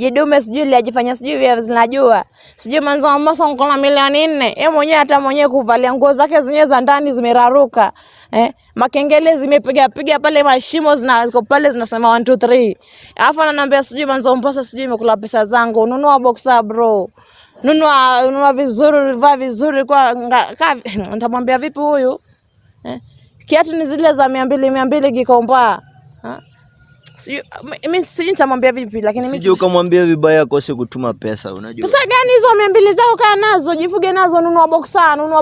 Jidume sijui liajifanya sijui vya zinajua. Sijui Manzi wa Mombasa nkona milioni 4. Yeye mwenyewe hata mwenyewe kuvalia nguo zake zenyewe za ndani zimeraruka. Makengele zimepiga pale mashimo ziko pale zinasema 1 2 3. Alafu ananiambia sijui Manzi wa Mombasa sijui imekula pesa zangu. Nunua boxer bro. Nunua vizuri, vaa vizuri kwa nitamwambia vipi huyu? Kiatu ni zile za 200 Gikomba. Mimi sijui nitamwambia vipi lakini mimi sijui ukamwambia vibaya akose kutuma pesa unajua. Pesa gani hizo 200 zako kaa nazo, jifuge nazo, nunua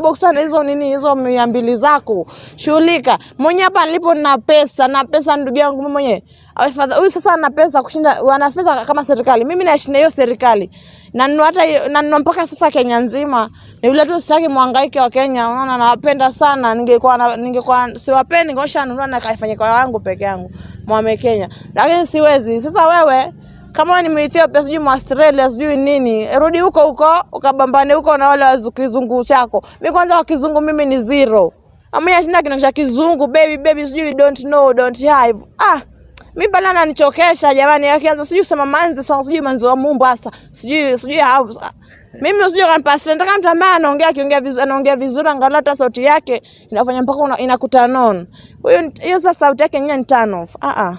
boxer na hizo nini hizo 200 zako. Shughulika. Mwenye hapa nilipo na pesa ndugu yangu mimi mwenyewe. Huyu sasa ana pesa kushinda wana pesa kama serikali. Mimi nashinda hiyo serikali. Na nunua mpaka sasa Kenya nzima. Ni vile tu sitaki muhangaike wa Kenya. Unaona nawapenda sana. Ningekuwa siwapendi ngosha nunua na kaifanye kwa wangu peke yangu. Mwame Kenya. Lakini siwezi. Sasa wewe kama ni Ethiopia sijui Australia sijui nini, rudi huko ukabambane huko na wale wazungu chako. Mimi kwanza wa kizungu mimi ni zero. Amenya shinda kinacho kizungu baby sijui don't know don't have. Mimi bala ananichokesha jamani, akianza sijui sema Manzi sijui Manzi wa Mombasa sijui mimi usije kanipasira. Nataka mtu ambaye anaongea vizuri angalau hata sauti yake inafanya mpaka inakuta non. Hiyo sasa sauti yake yenyewe ni turn off.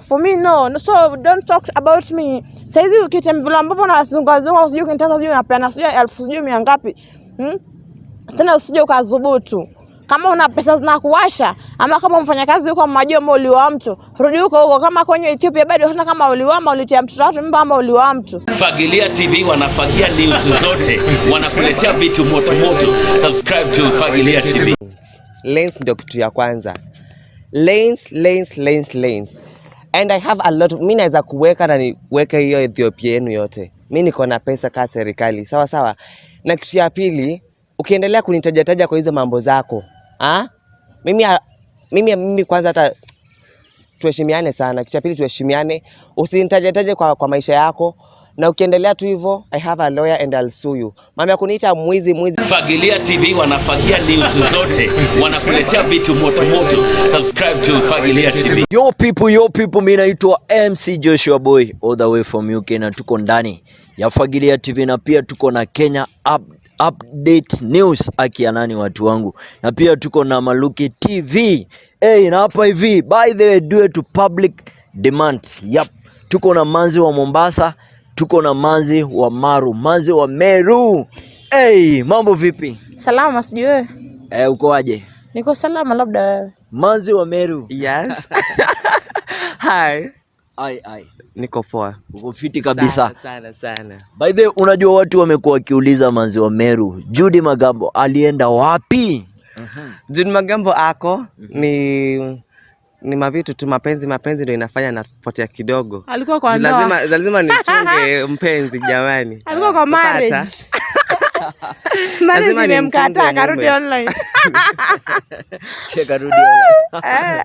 For me no. So don't talk about me. Saizi ukitemvula ambapo na zungazunga sijui kinitaka sijui napeana sijui 1000 sijui 100 ngapi. Tena usije ukadhubutu. Kama una pesa zinakuwasha ama kama mfanyakazi yuko Majombo uliwa mtu, rudi huko kama kwenye Ethiopia bado huna kama uliwama ulitia mtoto watu mimba ama uliwa mtu. Fagilia TV wanafagia news zote, wanakuletea vitu moto. Subscribe to Fagilia TV. Lanes ndio kitu ya kwanza. Lanes. And I have a lot. Mimi naweza kuweka na niweke hiyo Ethiopia yenu yote. Mimi niko na pesa kama serikali. Sawa. Na kitu ya pili, ukiendelea kunitaja kwa hizo mambo zako, mimi kwanza hata tuheshimiane sana. Kitu cha pili tuheshimiane, usinitaje kwa maisha yako. Na ukiendelea tu hivyo, I have a lawyer and I'll sue you. Mama ya kuniita mwizi. Fagilia TV wanafagia news zote, wanakuletea vitu moto. Subscribe to Fagilia TV. Yo people, mimi naitwa MC Joshua Boy all the way from UK na tuko ndani ya Fagilia TV na pia tuko na Kenya update news akianani watu wangu, na pia tuko na Maluki TV. Na hapa hivi by the way due to public demand. Tuko na Manzi wa Mombasa, tuko na Manzi wa Manzi wa Meru. Mambo vipi? Salama sijui wewe. Uko aje? Niko salama labda wewe. Manzi wa Meru. Yes. Hi. Ai. Niko poa. Uko fiti kabisa. Sana. By the way, unajua watu wamekuwa wakiuliza Manzi wa Meru, Judy Magambo alienda wapi? Judy Magambo ako ni mavitu tu, mapenzi ndio inafanya napotea kidogo. Alikuwa kwa ndoa. Lazima nichunge mpenzi jamani. Alikuwa kwa marriage. Marriage nimemkataa karudi online. Cheka rudi online.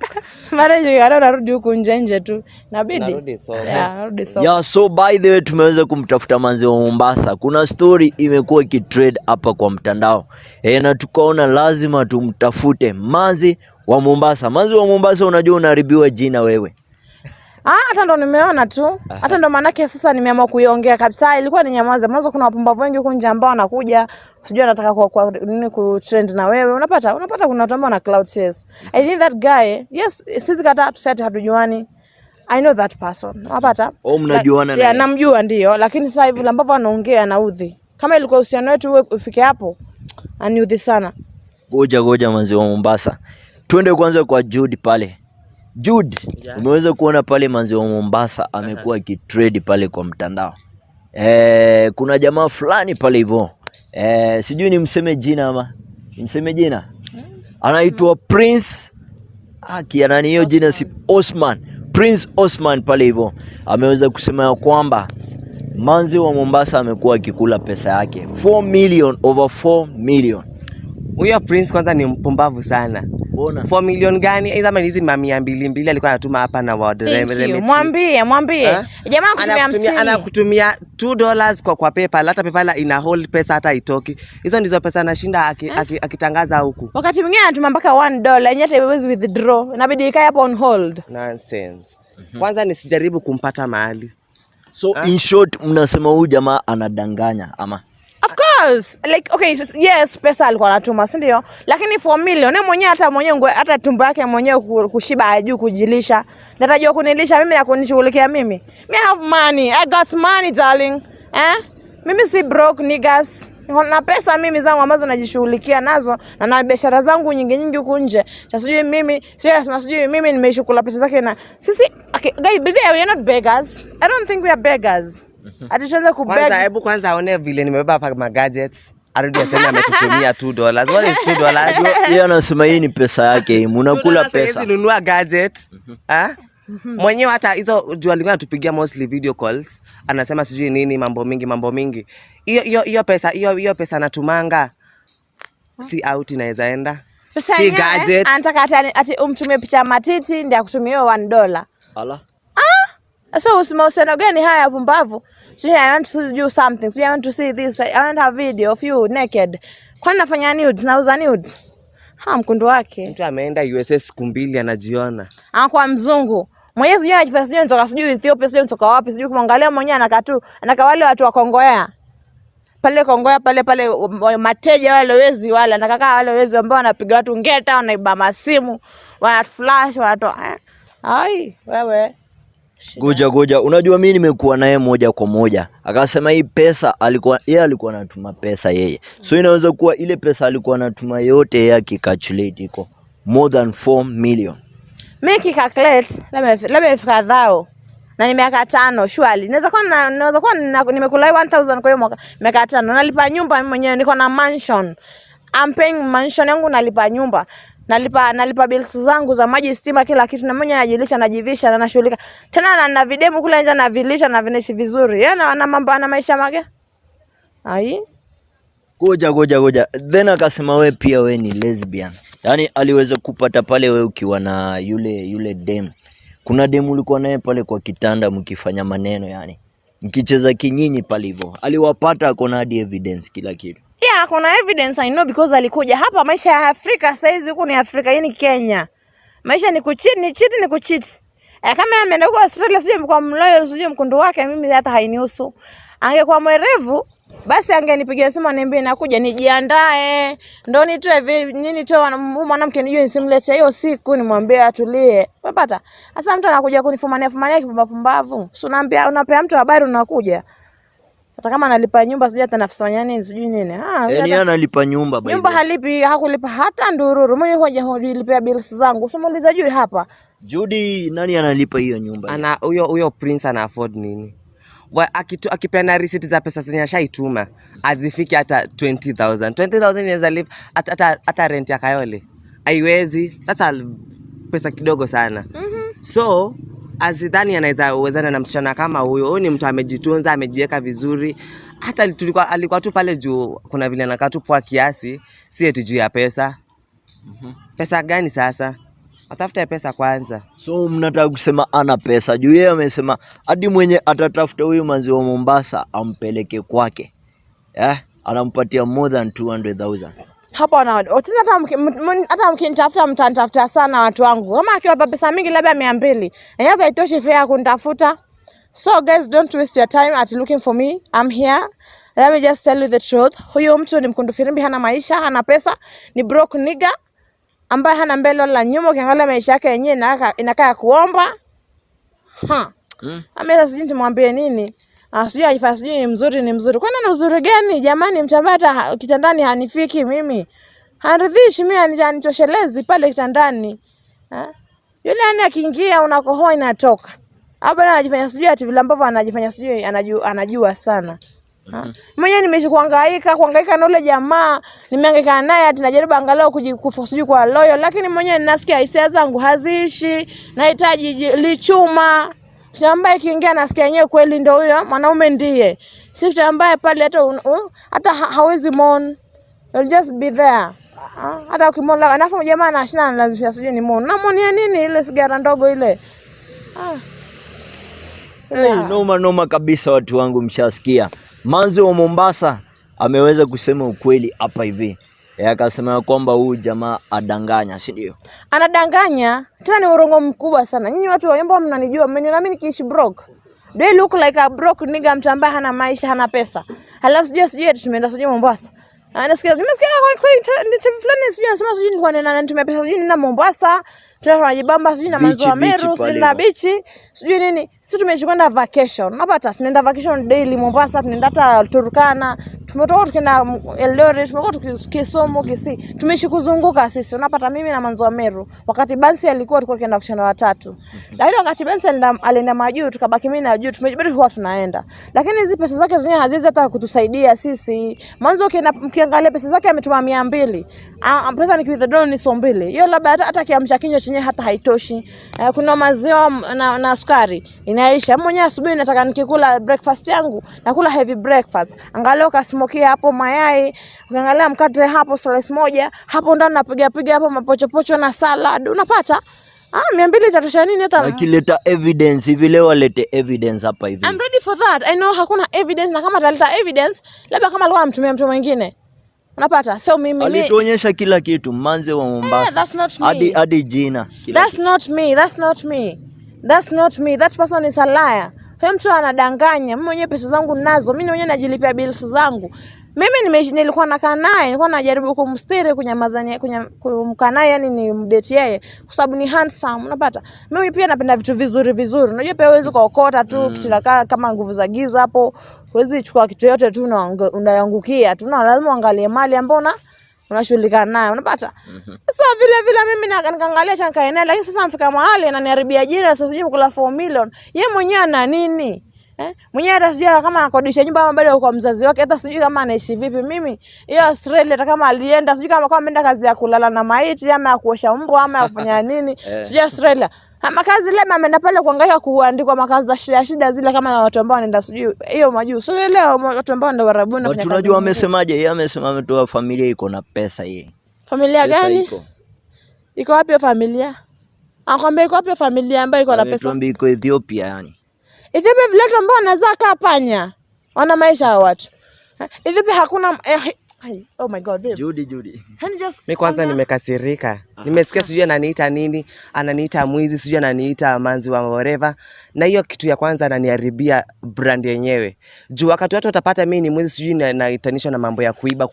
Marriage anarudi huku nje tu. Inabidi. Narudi so. So by the way tumeweza kumtafuta Manzi wa Mombasa. Kuna story imekuwa ikitrend hapa kwa mtandao. Na tukaona lazima tumtafute Manzi wa Mombasa. Manzi wa Mombasa, unajua unaharibiwa jina wewe. Hata ndo nimeona tu. Hata ndo manake sasa nimeamua kuiongea kabisa. Ilikuwa ni nyamaza. Mwanzo kuna wapumbavu wengi huko nje ambao wanakuja, sijui anataka kwa nini kutrend na wewe. Unapata kuna watu ambao na cloud chase. I think that guy, yes, sisi kata tusete hatujuani. I know that person. Unapata? Mnajuana naye? Namjua ndio, lakini sasa hivi ambavyo anaongea na udhi. Kama ilikuwa uhusiano wetu ufike hapo, aniudhi sana. Goja Manzi wa Mombasa. Twende kwanza kwa Judy pale. Judy, yes. Umeweza kuona pale Manzi wa Mombasa amekuwa kitrade pale kwa mtandao. Kuna jamaa fulani pale hivyo. Sijui nimseme jina ama nimseme jina. Anaitwa Prince. Kianani hiyo jina si Osman. Prince Osman pale hivyo. Ameweza kusema kwamba Manzi wa Mombasa amekuwa akikula pesa yake 4 million, over 4 million. Huyo Prince kwanza ni mpumbavu sana. Mbona? 4 million gani? Hizo hizi 200 alikuwa anatuma hapa na ward remedy. Mwambie. Jamaa anakutumia $2 kwa PayPal. Hata PayPal ina hold pesa hata itoki. Hizo ndizo pesa anashinda akitangaza huku. Wakati mwingine anatuma mpaka $1 yenyewe haiwezi withdraw. Inabidi ikae hapo on hold. Nonsense. Kwanza nisijaribu kumpata mahali. So in short mnasema huyu jamaa anadanganya ama? Of course, like okay, yes, pesa alikuwa anatuma, si ndio? Lakini 4 million mwenyewe hata tumbo yake mwenyewe kushiba hajui kujilisha. Natajua kunilisha mimi na kunishughulikia mimi. Me have money. I got money, darling. Mimi si broke niggas. Na pesa mimi zangu ambazo najishughulikia nazo na biashara zangu nyingi huko nje. Sijui mimi nimeishukula pesa zake na sisi guys, baby, we are not beggars. I don't think we are beggars. Aticheza kubeg. Kwanza aone vile nimebeba hapa gadgets. Arudi aseme ametutumia $2. What is $2? Yeye anasema hii ni pesa yake, mnakula pesa. Hizi nunua gadget. Mwenyewe hata hizo juu alikuwa anatupigia mostly video calls. Anasema sijui nini mambo mingi. Hiyo pesa natumanga. Si out inaweza enda. Si gadget. Anataka ati umtumie picha matiti ndio akutumie $1. Ala. So usimahusiano gani haya pumbavu? So I want to do something. So I want to see this. I want a video of you naked. Kwani nafanya nudes? Nauza nudes? Mkundu wake. Mtu ameenda USA siku 2 anajiona. Kwa mzungu. Mwenyewe sijui anajifanya sijui nitoka sijui Ethiopia sijui nitoka wapi sijui kumwangalia mwenyewe anaka wale watu wa Kongoya. Pale Kongoya pale mateja wale wezi wale anakakaa wale wezi ambao wanapiga watu ngeta wanaiba masimu, wanaflash wanatoa. Ai, wewe. Goja. Unajua mimi nimekuwa naye moja kwa moja. Akasema hii pesa alikuwa anatuma pesa yeye. So inaweza kuwa ile pesa alikuwa anatuma yote yeye akicalculate iko more than 4 million. Mimi calculate labda ifika dhao. Na ni miaka 5 surely. Naweza kuwa nimekula 1000 kwa hiyo mwaka. Miaka 5 nalipa nyumba mimi mwenyewe, niko na mansion. I'm paying mansion yangu, nalipa nyumba. Nalipa bills zangu za maji, stima, kila kitu, na mwenyewe najilisha, najivisha na nashughulika. Tena na videmu kule nje na vilisha na vineshi vizuri. Yeye ana mambo, ana maisha mage. Ai. Goja. Then akasema wewe pia wewe ni lesbian. Yaani aliweza kupata pale wewe ukiwa na yule dem. Kuna dem ulikuwa naye pale kwa kitanda mkifanya maneno yani. Mkicheza kinyinyi pale hivyo. Aliwapata akona hadi evidence kila kitu. Yeah, kuna evidence I know because alikuja hapa. Maisha ya Afrika saizi huko ni Afrika, hii ni Kenya. Maisha ni kucheat. Kama ameenda huko Australia sije kwa mloyo sije mkundu wake, mimi hata hainihusu. Angekuwa mwerevu basi angenipigia simu aniambie nakuja nijiandae. Ndio nitoe nini toa mwanamke nijue nisimlete hiyo siku nimwambie atulie. Unapata? Sasa mtu anakuja kunifumania kipumbavu. Si unapea mtu habari unakuja. Hata kama analipa nyumba sijui hata nafanya nini sijui nini. Yaani analipa nyumba baba. Nyumba hakulipa hata ndururu. Mwenye hoja hulipia bills zangu. Usimuuliza Judy hapa. Judy nani analipa hiyo nyumba? Ana huyo prince ana afford nini? Akipenda receipt za pesa zenye ashaituma azifiki hata 20,000. 20,000 inaweza live hata rent ya Kayole. Haiwezi. That's pesa kidogo sana. So azidhani anaweza uwezana na msichana kama huyo. Huyo ni mtu amejitunza, amejiweka vizuri. Hata alikuwa tu pale juu kuna vile anakaa tu poa kiasi, si eti juu ya pesa. Pesa gani sasa? Atafuta pesa kwanza. So mnataka kusema ana pesa. Juu yeye amesema hadi mwenye atatafuta huyu manzi wa Mombasa ampeleke kwake. Anampatia more than 200,000. Hapo na hata mkinitafuta mtanitafuta sana watu wangu. Kama akiwa pesa mingi labda 200. Hata haitoshi fare kunitafuta. So guys, don't waste your time at looking for me. I'm here. Let me just tell you the truth. Huyo mtu ni mkundu firimbi, hana maisha, hana pesa, ni broke nigga ambaye hana mbele wala nyuma. Ukiangalia maisha yake yenyewe inakaa kuomba. Ameza sijui nimwambie nini. Sijui haifai, sijui ni mzuri. Kwani ana uzuri gani jamani? Mtambaa hata kitandani hanifiki mimi. Haridhishi mimi, anitoshelezi pale kitandani. Yule akiingia unakohoa inatoka. Hapa anajifanya sijui ati vile ambavyo anajifanya sijui anajua sana. Mwenyewe nimeishi kuhangaika na yule jamaa, nimehangaika naye ati najaribu angalau kujikufa sijui kwa loyo, lakini mwenyewe ninasikia hisia zangu haziishi, nahitaji lichuma. Kitu ambaye kiingia nasikia yenyewe kweli ndio huyo mwanaume ndiye. Si kitu ambaye pale hata hawezi mon. You'll just be there. Hata ukimwona anafu jamaa anashina lazima sijui ni mon. Na mon ya nini ile sigara ndogo ile? Noma kabisa watu wangu, mshasikia. Manzi wa Mombasa ameweza kusema ukweli hapa hivi. Akasema kwamba huyu jamaa adanganya, si ndio? Anadanganya, tena ni urongo mkubwa sana. Nyinyi watu wa Yombo mnanijua, mmeniona mimi nikiishi broke. Do I look like a broke nigga, mtu ambaye hana maisha, hana pesa? Halafu sijui tumeenda Mombasa. Nimesikia kwa ndicho fulani sijui anasema sijui nilikuwa ninatumia pesa sijui nina Mombasa, tunajibamba sijui na Manzi wa Meru, sijui na beach, sijui nini. Sisi tumekwenda vacation. Unapata tunaenda vacation daily Mombasa, tunaenda hata Turkana, tumetoka tukaenda Eldoret, tumetoka Kisumu, Kisii. Tumeishi kuzunguka sisi. Unapata mimi na Manzi wa Meru. Wakati Manzi alikuwa tulikuwa tunaenda kuchana watatu. Lakini wakati Manzi alienda majuu tukabaki mimi na juu, tumejibidi kwa tunaenda. Lakini hizi pesa zake zenyewe haziwezi hata kutusaidia sisi. Manzi ukiangalia pesa zake ametuma 200. Pesa ni withdraw ni 200. Hiyo labda hata kiamsha kinywa chenye hata haitoshi. Kuna maziwa na sukari inaisha. Mwenyewe asubuhi nataka nikikula breakfast yangu nakula heavy breakfast. Angalau kasmokia hapo mayai, ukiangalia mkate hapo slice moja, hapo ndani napiga hapo mapochopocho na salad. Unapata? 200 itatosha nini hata? Akileta evidence hivi leo alete evidence hapa hivi. I'm ready for that. I know hakuna evidence, na kama ataleta evidence labda kama alikuwa anamtumia mtu mwingine. Unapata? So mimi alituonyesha kila kitu, Manzi wa Mombasa. Hadi jina. That's not me. That person is a liar. Huyo mtu anadanganya. Mimi mwenyewe pesa zangu ninazo. Mimi mwenyewe najilipia bills zangu. Mimi nilikuwa nakaa naye, nilikuwa najaribu kumstiri, kunyamazania, kumkaa naye, yani ni mdate yeye kwa sababu ni handsome. Unapata? Mimi pia napenda vitu vizuri. Unajua pia huwezi kuokota tu kitu kama nguvu za giza hapo. Huwezi chukua kitu yote tu unaangukia tu. Lazima uangalie mali ambayo unashughulika nayo. Unapata? Sasa vile mimi nikaangalia cha kaenea, lakini sasa mfika mahali ananiharibia jina, sasa sijui kula 4 million. Yeye mwenyewe ana nini? Mwenyewe hata sijui kama akodisha nyumba ama bado kwa mzazi wake, hata sijui kama anaishi vipi. Mimi hiyo Australia hata kama alienda sijui kama ameenda kazi ya kulala na maiti ama ya kuosha mbwa ama ya kufanya nini. Sijui Australia. Makazi lema ameenda pale kuangalia kuandikwa makazi za shida zile kama watu ambao wanaenda sijui hiyo majuu. So leo watu ambao ndio Warabuni wanafanya kazi. Tunajua amesemaje? Yeye amesema ametoa familia iko na pesa yeye. Familia gani? Iko wapi familia? Anakuambia iko wapi familia ambayo iko na pesa? Tuambie iko Ethiopia yani. Ethiopia vile watu ambao wanazaa kaa panya. Wana maisha ya watu. Ethiopia hakuna oh my God babe. Judy. Mimi kwanza nimekasirika. Nimesikia sijui ananiita nini, ananiita mwizi, sijui ananiita Manzi wa whatever. Na hiyo kitu ya kwanza ananiharibia brand yenyewe. Juu wakati watu watapata mimi ni mwizi, sijui naitanisha na mambo ya kuiba.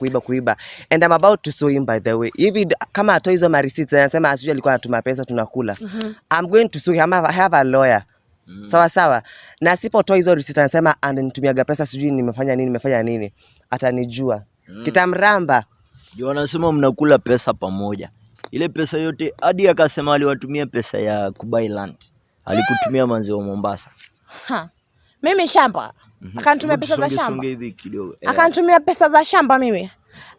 And I'm about to sue him by the way. Hivi kama atoa hizo receipts anasema sijui alikuwa anatuma pesa tunakula. I'm going to sue him. I have a lawyer. Sawa. Na asipotoa hizo receipt anasema ananitumiaga pesa sijui nimefanya nini, atanijua. Kitamramba. Ndio wanasema mnakula pesa pamoja. Ile pesa yote hadi akasema aliwatumia pesa ya kubuy land. Alikutumia Manzi wa Mombasa. Mimi shamba. Akanitumia pesa za shamba. Akanitumia pesa za shamba mimi.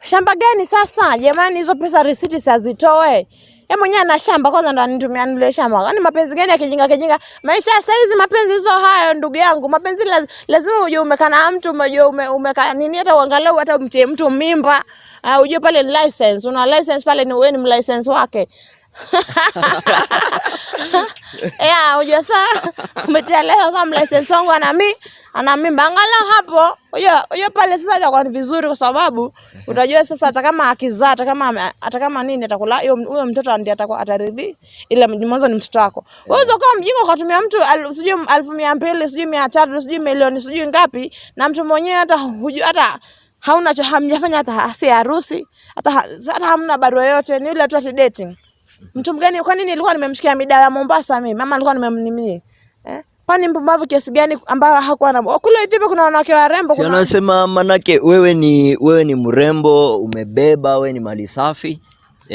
Shamba gani sasa? Jamani hizo pesa receipt hazitoe. Yeye mwenyewe ana shamba kwanza ndo anitumia nile shamba. Yaani mapenzi gani ya kijinga? Maisha sasa hizi mapenzi hizo hayo ndugu yangu. Mapenzi lazima uje umekana mtu, umeka nini hata uangalau hata umtie mtu mimba. Uje pale ni license. Una license pale ni wewe ni license wake. Uje sasa umetia leo sasa license wangu ana mimba angalau hapo. Hiyo pale sasa itakuwa ni vizuri kwa sababu utajua sasa hata kama akizaa hata kama nini atakula huyo mtoto ndiye ataridhi ile mwanzo ni mtoto wako. Wewe unakuwa mjinga ukatumia mtu sijui 1200 sijui 300 sijui milioni sijui ngapi na mtu mwenyewe hata hauna hamjafanya hata si harusi hata hamna barua yote ni ile tu ati dating. Mtu mgani kwa nini nilikuwa nimemshikia mida ya Mombasa mimi? Mama alikuwa nimemnimie. Kwani mpumbavu kiasi gani ambao hakuwa na kule Ethiopia kuna wanawake warembo kuna. Si anasema manake wewe ni mrembo, umebeba, wewe ni mali safi.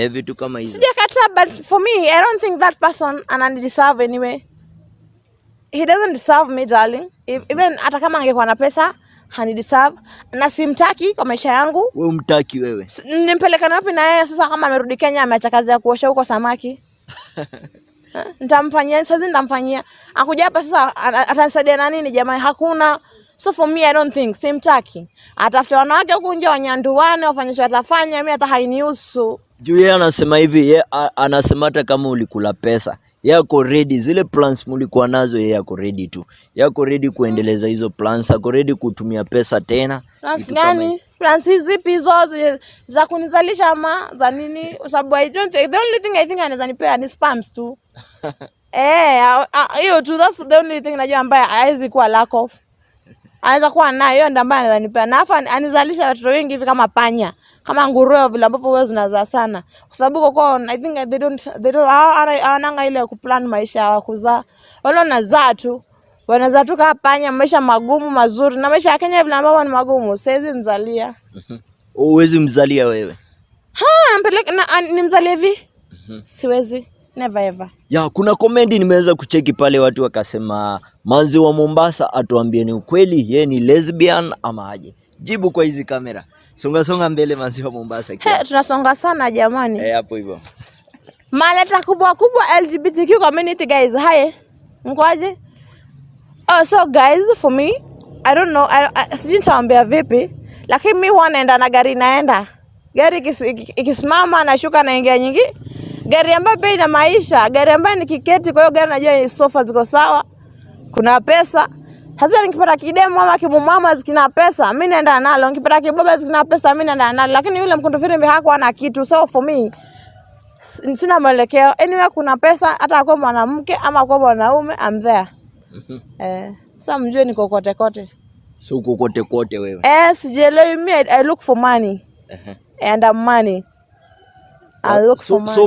Vitu kama hizo. Sijakataa but for me I don't think that person deserve anyway. He doesn't deserve me darling. Even hata kama angekuwa na pesa hani deserve na simtaki kwa maisha yangu. Wewe umtaki wewe? Nimpeleka wapi na yeye sasa kama amerudi Kenya ameacha kazi ya kuosha huko samaki? Nitamfanyia. Akuja hapa sasa atanisaidia na nini jamani? Hakuna. So for me I don't think simtaki. Atafuta wanawake huko nje wanyanduane wafanye chochote atafanya mimi hata hainihusu. Juu yeye anasema hivi, yeye anasema hata kama ulikula pesa, yeye ako ready zile plans mlikuwa nazo, yeye ako ready tu. Yeye ako ready kuendeleza hizo plans, ako ready kutumia pesa tena. Plans gani? Plans zipi hizo za kunizalisha ama za nini? Sababu I don't think the only thing I think anaweza nipea ni spams tu. Hiyo tu, that's the only thing najua ambaye haiwezi kuwa lack of. Anaweza kuwa nayo, hiyo ndio ambaye anaweza nipea. Na afa anizalisha watoto wengi hivi kama panya, kama nguruwe vile ambavyo wewe zinazaa sana. Kwa sababu kwa I think they don't ananga ile kuplan maisha ya kuzaa. Wale wanazaa tu. Wanazaa tu kama panya, maisha magumu mazuri. Na maisha ya Kenya vile ambavyo ni magumu, siwezi mzalia. Huwezi mzalia wewe? Mpeleke nimzalie hivi? Siwezi. Never ever. Ya, kuna komenti nimeweza kucheki pale, watu wakasema Manzi wa Mombasa atuambie ni ukweli yeye ni lesbian ama aje. Jibu kwa hizi kamera. Songa mbele Manzi wa Mombasa. Tunasonga sana jamani. Hapo hivyo. Maleta kubwa LGBTQ community guys. Hi. Mkoaje? So guys, for me, I don't know, sijui nitaambia vipi, lakini mimi huwa naenda na gari naenda. Gari ikisimama nashuka naingia nyingi. Gari ambayo pia ina maisha, gari ambayo ni kiketi, kwa hiyo gari najua sofa ziko sawa. Kuna pesa. Hasa nikipata kidemu ama kimumama zikina pesa, mimi naenda nalo. Nikipata kibaba zikina pesa, mimi naenda nalo. Lakini yule mkundu firimbi hakuwa na kitu. So for me, sina mwelekeo. Anyway, kuna pesa hata kwa mwanamke ama kwa mwanaume, I'm there. Sasa mjue niko kote. So uko kote wewe? Sijielewi mimi, I look for money. And I'm money. I look for money. So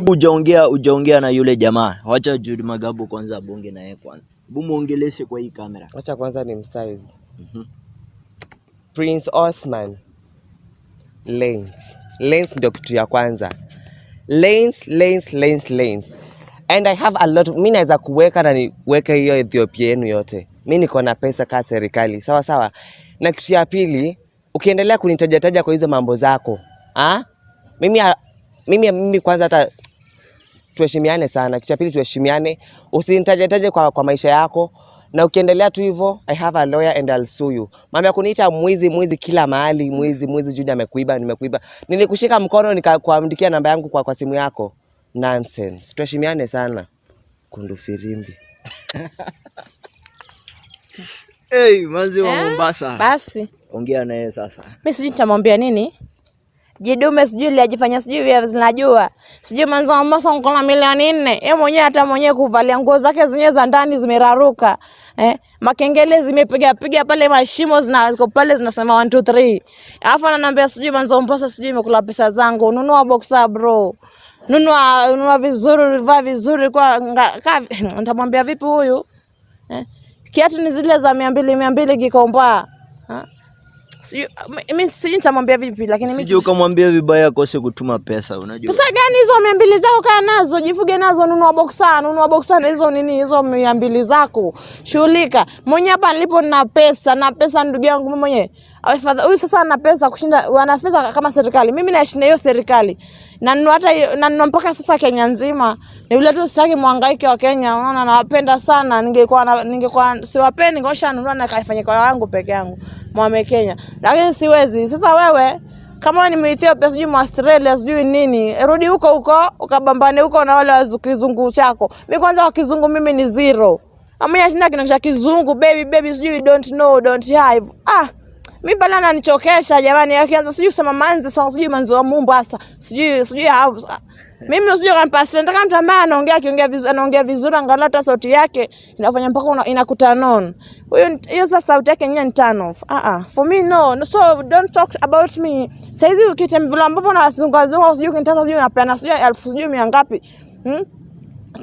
ujaongea na yule jamaa. Wacha Jude Magabu kwanza bonge na yeye kwanza. Hebu muongeleshe kwa hii kamera. Wacha kwanza ni msize. Prince Osman. Lanes ndio kitu ya kwanza. Lanes. And I have a lot. Mimi naweza kuweka na niweke hiyo Ethiopia yenu yote. Mimi niko na pesa kama serikali. Sawa. Na kitu ya pili, ukiendelea kunitajataja kwa hizo mambo zako, mimi kwanza hata tuheshimiane sana. Kitu ya pili tuheshimiane. Usinitajataje kwa maisha yako. Na ukiendelea tu hivyo, I have a lawyer and I'll sue you. Mama ya kuniita mwizi kila mahali, mwizi Junior nimekuiba. Nilikushika mkono nikakuandikia namba yangu kwa simu yako. Nonsense. Tuheshimiane sana. Kundu firimbi. Manzi wa Mombasa. Basi. Ongea na yeye sasa. Mimi sijui nitamwambia nini. Jidume sijui liajifanya sijui vya zinajua. Sijui Manzi wa Mombasa ngona milioni 4. Yeye mwenyewe hata mwenyewe kuvalia nguo zake zenyewe za ndani zimeraruka. Makengele zimepiga pale, mashimo ziko pale zinasema 1 2 3. Alafu ananiambia sijui Manzi wa Mombasa sijui imekula pesa zangu. Nunua boxer bro. Nunua vizuri, vaa vizuri kwa nitamwambia vipi huyu? Kiatu ni zile za 200 Gikomba. Mimi sijui nitamwambia vipi, lakini mimi sijui ukamwambia vibaya akose kutuma pesa, unajua. Pesa gani hizo 200 zako kaa nazo, jifuge nazo, nunua boxer na hizo nini hizo 200 zako. Shughulika. Mwenye hapa nilipo na pesa ndugu yangu mimi mwenyewe. Huyu sasa ana pesa kushinda, ana pesa kama serikali. Mimi nashinda hiyo serikali. Na nunua mpaka sasa Kenya nzima. Ni vile tu sitaki muhangaike wa Kenya, unaona nawapenda sana. Ningekuwa siwapendi ngosha nunua na kaifanye kwa wangu peke yangu. Mwame Kenya. Lakini siwezi. Sasa wewe kama ni Ethiopia sijui Australia sijui nini, rudi huko ukabambane huko na wale wazungu chako. Mimi kwanza wa kizungu mimi ni zero. Amenya sina kitu cha kizungu, baby sijui don't know, don't have. Mimi bana ananichokesha jamani, akianza sijui kusema Manzi, sijui Manzi wa Mombasa, sijui mimi sijui kanipasita. Nataka mtu ambaye anaongea vizuri angalau hata sauti yake inafanya mpaka inakuta non. Hiyo sasa sauti yake yenyewe ni turn off. For me no. So don't talk about me. Saizi ukitemvula ambapo na wazungu sijui kinitaka sijui napeana sijui 1000 sijui 100 ngapi.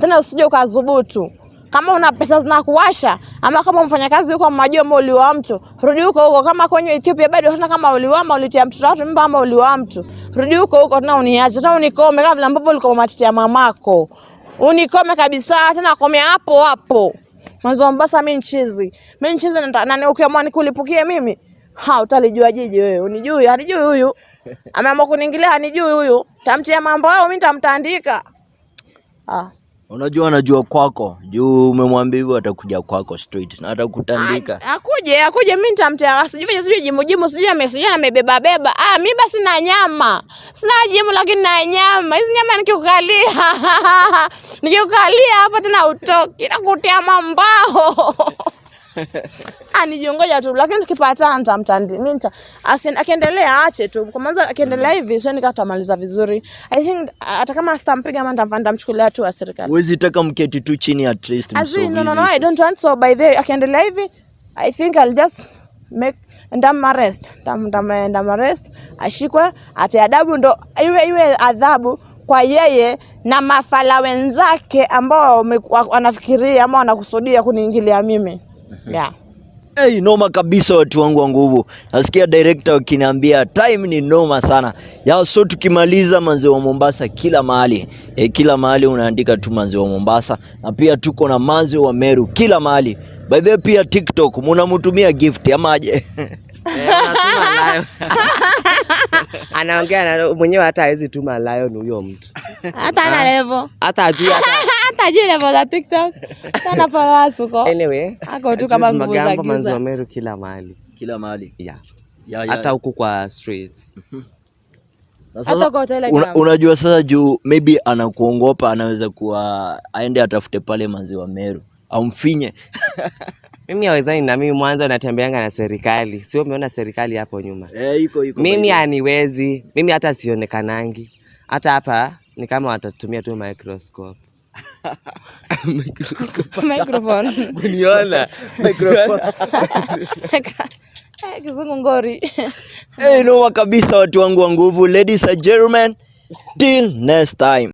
Tena usije ukadhubutu. Kama una pesa zinakuwasha ama kama mfanyakazi yuko majombo uliwa mtu, rudi huko. Kama kwenye Ethiopia bado hata kama ulitia mtoto watu mimba ama uliwa mtu, rudi huko tena uniache tena unikome kama vile ambavyo ulikuwa umatitia mamako. Unikome kabisa tena komea hapo. Manzi wa Mombasa mimi nchizi na ukiamua nikulipukie mimi, utalijua jiji wewe. Unijui, hanijui huyu. Ameamua kuniingilia, hanijui huyu. Tamtia mambo yao mimi nitamtandika. Unajua anajua kwako. Juu umemwambia hivyo atakuja kwako straight na atakutandika. Akuje mimi nitamtia sijui jimu sijui amebeba. Mimi basi na nyama. Sina jimu lakini na nyama. Hizi nyama nikikukalia. Nikikukalia hapa tena utoki na kutia mambao. Nijiongoja tu, lakini tukipatana nitamtandi. Mimi akiendelea aache tu. Kwa maana akiendelea hivi sio nikatamaliza vizuri. I think hata kama sitampiga ama nitamchukulia tu wa serikali. Huwezi taka mketi tu chini at least msolve. No, I don't want so by the akiendelea hivi I think I'll just make ndam arrest ashikwe ate adabu ndo iwe adhabu kwa yeye na mafala wenzake ambao wanafikiria ama wanakusudia kuniingilia mimi. Yeah. Hey, noma kabisa watu wangu wa nguvu. Nasikia director wakiniambia time ni noma sana. Ya so tukimaliza Manzi wa Mombasa kila mahali. Kila mahali unaandika tu Manzi wa Mombasa. Na pia tuko na Manzi wa Meru kila mahali. By the way pia TikTok mnamtumia gift ama aje? Anatuma live. Anaongea na mwenyewe hata hawezi tuma lion huyo mtu. Hata ana level. Hata ajui hata ajui level za TikTok. Sana followers uko. Anyway, ako tu kama nguvu za giza. Manzi wa Meru kila mahali. Kila mahali. Yeah. Hata huku kwa streets. Hata kwa Telegram. Unajua sasa juu maybe anakuongopa, anaweza kuwa aende atafute pale Manzi wa Meru au mfinye. Mimi hawezani na mimi mwanzo natembeanga na serikali. Sio umeona serikali hapo nyuma. Iko. Mimi aniwezi. Mimi hata sionekanangi. Hata hapa ni kama watatumia tu microscope. Microphone. Uniona? Microphone. Kizungu ngori. Noma kabisa watu wangu wa nguvu. Ladies and gentlemen, till next time.